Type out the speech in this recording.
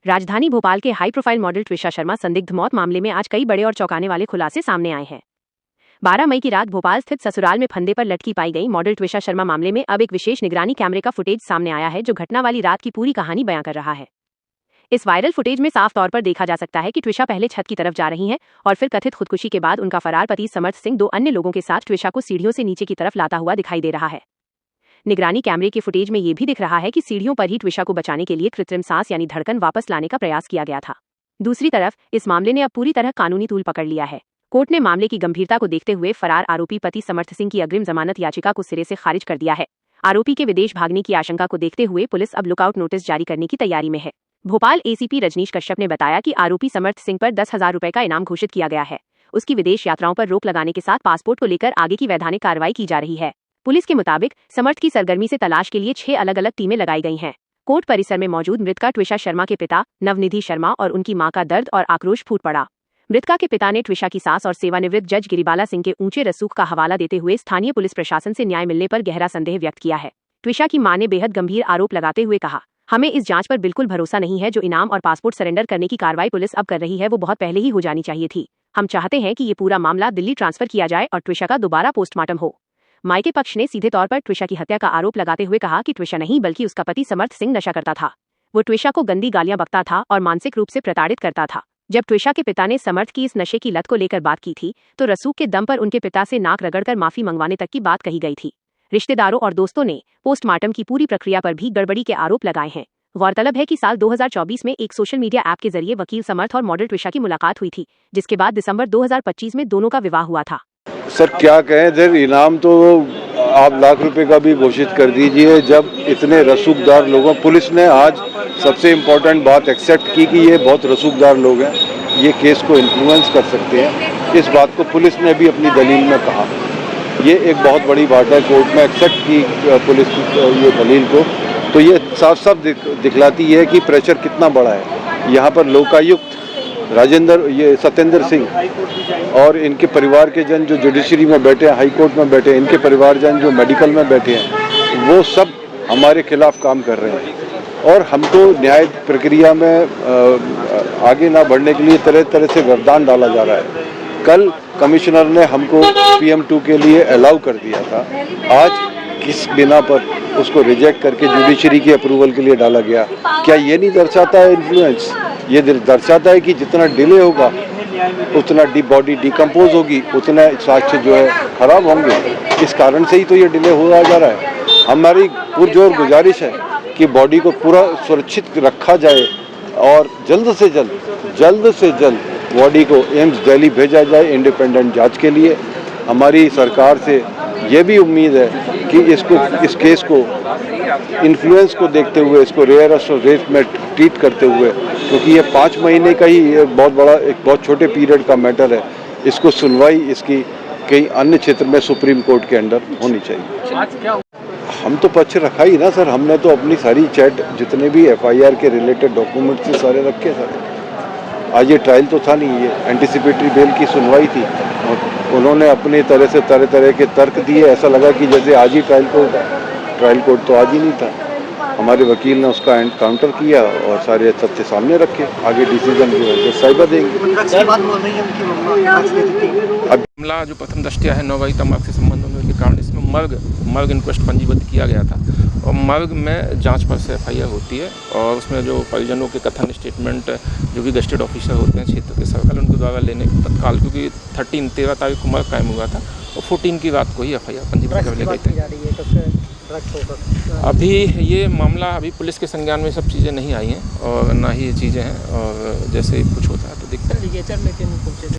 राजधानी भोपाल के high profile model Twisha Sharma संदिग्ध मौत मामले में आज कई बड़े और चौंकाने वाले खुलासे सामने आए हैं। 12 मई की रात भोपाल स्थित ससुराल में फंदे पर लटकी पाई गई मॉडल ट्विशा शर्मा मामले में अब एक विशेष निगरानी कैमरे का फुटेज सामने आया है, जो घटना वाली रात की पूरी कहानी बयां कर रहा है। इस वायरल फुटेज में साफ तौर पर देखा जा सकता है कि ट्विशा पहले छत की तरफ जा रही हैं और फिर कथित खुदकुशी के बाद उनका फरार पति समर्थ सिंह 2 अन्य लोगों के साथ ट्विशा को सीढ़ियों से नीचे की तरफ लाता हुआ दिखाई दे रहा है। निगरानी कैमरे के फुटेज में यह भी दिख रहा है कि सीढ़ियों पर ही ट्विशा को बचाने के लिए कृत्रिम सांस यानी धड़कन वापस लाने का प्रयास किया गया था। दूसरी तरफ इस मामले ने अब पूरी तरह कानूनी तूल पकड़ लिया है। कोर्ट ने मामले की गंभीरता को देखते हुए फरार आरोपी पति समर्थ सिंह की अग्रिम जमानत याचिका को सिरे से खारिज कर दिया है। आरोपी के विदेश भागने की आशंका को देखते हुए पुलिस अब लुकआउट नोटिस जारी करने की तैयारी में है। भोपाल एसीपी रजनीश कश्यप ने बताया कि आरोपी समर्थ सिंह पर 10,000 रुपए का इनाम घोषित किया गया है। उसकी विदेश यात्राओं पर रोक लगाने के साथ पासपोर्ट को लेकर आगे की वैधानिक कार्रवाई की जा रही है। पुलिस के मुताबिक समर्थ की सरगर्मी से तलाश के लिए 6 अलग अलग टीमें लगाई गई हैं। कोर्ट परिसर में मौजूद मृतका ट्विशा शर्मा के पिता नवनिधि शर्मा और उनकी मां का दर्द और आक्रोश फूट पड़ा। मृतका के पिता ने ट्विशा की सास और सेवानिवृत्त जज गिरिबाला सिंह के ऊंचे रसूख का हवाला देते हुए स्थानीय पुलिस प्रशासन से न्याय मिलने पर गहरा संदेह व्यक्त किया है। ट्विशा की मां ने बेहद गंभीर आरोप लगाते हुए कहा, हमें इस जांच पर बिल्कुल भरोसा नहीं है। जो इनाम और पासपोर्ट सरेंडर करने की कार्रवाई पुलिस अब कर रही है वो बहुत पहले ही हो जानी चाहिए थी। हम चाहते हैं कि ये पूरा मामला दिल्ली ट्रांसफर किया जाए और ट्विशा का दोबारा पोस्टमार्टम हो। मायके पक्ष ने सीधे तौर पर ट्विशा की हत्या का आरोप लगाते हुए कहा कि ट्विशा नहीं बल्कि उसका पति समर्थ सिंह नशा करता था। वो ट्विशा को गंदी गालियां बकता था और मानसिक रूप से प्रताड़ित करता था। जब ट्विशा के पिता ने समर्थ की इस नशे की लत को लेकर बात की थी तो रसूख के दम पर उनके पिता से नाक रगड़कर माफी मंगवाने तक की बात कही गई थी। रिश्तेदारों और दोस्तों ने पोस्टमार्टम की पूरी प्रक्रिया पर भी गड़बड़ी के आरोप लगाए हैं। गौरतलब है कि साल 2024 में एक सोशल मीडिया ऐप के जरिए वकील समर्थ और मॉडल ट्विशा की मुलाकात हुई थी, जिसके बाद दिसंबर 2025 में दोनों का विवाह हुआ था। सर क्या कहें, सर इनाम तो आप लाख रुपए का भी घोषित कर दीजिए। जब इतने रसूखदार लोगों, पुलिस ने आज सबसे इम्पोर्टेंट बात एक्सेप्ट की कि ये बहुत रसूखदार लोग हैं, ये केस को इन्फ्लुएंस कर सकते हैं। इस बात को पुलिस ने भी अपनी दलील में कहा। ये एक बहुत बड़ी बात है, कोर्ट में एक्सेप्ट की पुलिस ये दलील को, तो ये साफ साफ दिखलाती है कि प्रेशर कितना बड़ा है। यहाँ पर लोकायुक्त सत्येंद्र सिंह और इनके परिवार के जन जो जुडिशरी में बैठे हैं, हाई कोर्ट में बैठे हैं, इनके परिवारजन जो मेडिकल में बैठे हैं, वो सब हमारे खिलाफ काम कर रहे हैं और हमको न्याय प्रक्रिया में आगे ना बढ़ने के लिए तरह तरह से व्यवधान डाला जा रहा है। कल कमिश्नर ने हमको PM2 के लिए अलाउ कर दिया था, आज किस बिना पर उसको रिजेक्ट करके जुडिशरी की अप्रूवल के लिए डाला गया। क्या ये नहीं दर्शाता है इन्फ्लुएंस? ये दर्शाता है कि जितना डिले होगा उतना बॉडी डिकम्पोज होगी, उतना साक्ष्य जो है खराब होंगे। इस कारण से ही तो ये डिले हुआ जा रहा है। हमारी पुरजोर गुजारिश है कि बॉडी को पूरा सुरक्षित रखा जाए और जल्द से जल्द बॉडी को एम्स दिल्ली भेजा जाए इंडिपेंडेंट जांच के लिए। हमारी सरकार से ये भी उम्मीद है कि इस केस को इन्फ्लुएंस को देखते हुए, इसको रेयरेस्ट ऑफ रेट में ट्रीट करते हुए, क्योंकि ये 5 महीने का ही ये बहुत छोटे पीरियड का मैटर है, इसको सुनवाई इसकी कई अन्य क्षेत्र में सुप्रीम कोर्ट के अंडर होनी चाहिए। हम तो पक्ष रखा ही ना सर, हमने तो अपनी सारी चैट जितने भी FIR के रिलेटेड डॉक्यूमेंट थे सारे रखे सर। आज ये ट्रायल तो था नहीं, ये एंटिसिपेटरी बेल की सुनवाई थी और उन्होंने अपनी तरह से तरह के तर्क दिए। ऐसा लगा कि जैसे आज ही ट्रायल कोर्ट तो आज ही नहीं था। हमारे वकील ने उसका काउंटर किया और सारे तथ्य सामने रखे। आगे डिसीजन जो है साहिबा देंगे। मामला जो प्रथम दृष्टया है नवविवाहिता मार्ग से संबंध होने के कारण इसमें मर्ग इंक्वेस्ट पंजीबद्ध किया गया था और मर्ग में जांच पर से FIR होती है और उसमें जो परिजनों के कथन स्टेटमेंट जो भी गस्टेड ऑफिसर होते हैं क्षेत्र के सर्कल, उनके द्वारा लेने तत्काल, क्योंकि 13 तारीख को मर्ग कायम हुआ था और 14 की रात को ही FIR पंजीबद्ध कर ले गए थे। अभी ये मामला अभी पुलिस के संज्ञान में सब चीज़ें नहीं आई हैं और ना ही ये चीज़ें हैं, और जैसे कुछ होता है तो दिखता है।